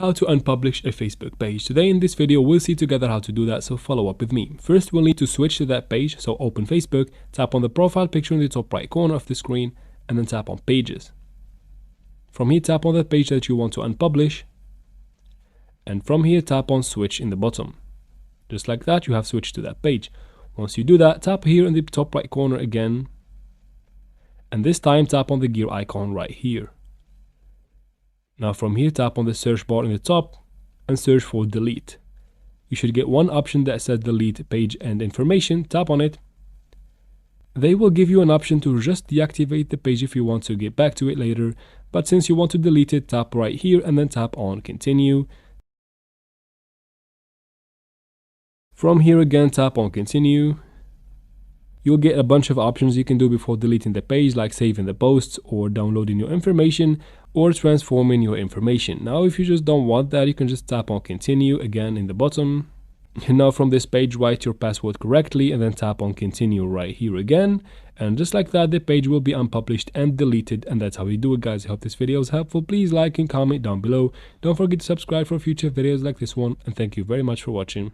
How to unpublish a Facebook page. Today in this video we'll see together how to do that, so follow up with me. First we'll need to switch to that page, so open Facebook, tap on the profile picture in the top right corner of the screen and then tap on Pages. From here tap on that page that you want to unpublish and from here tap on Switch in the bottom. Just like that you have switched to that page. Once you do that, tap here in the top right corner again and this time tap on the gear icon right here. Now from here tap on the search bar in the top and search for delete. You should get one option that says delete page and information. Tap on it. They will give you an option to just deactivate the page if you want to get back to it later, but since you want to delete it, tap right here and then tap on continue. From here again tap on continue. You'll get a bunch of options you can do before deleting the page, like saving the posts or downloading your information or transforming your information. Now if you just don't want that, you can just tap on continue again in the bottom. And now from this page write your password correctly and then tap on continue right here again, and just like that the page will be unpublished and deleted. And that's how you do it, guys. I hope this video was helpful. Please like and comment down below. Don't forget to subscribe for future videos like this one, and thank you very much for watching.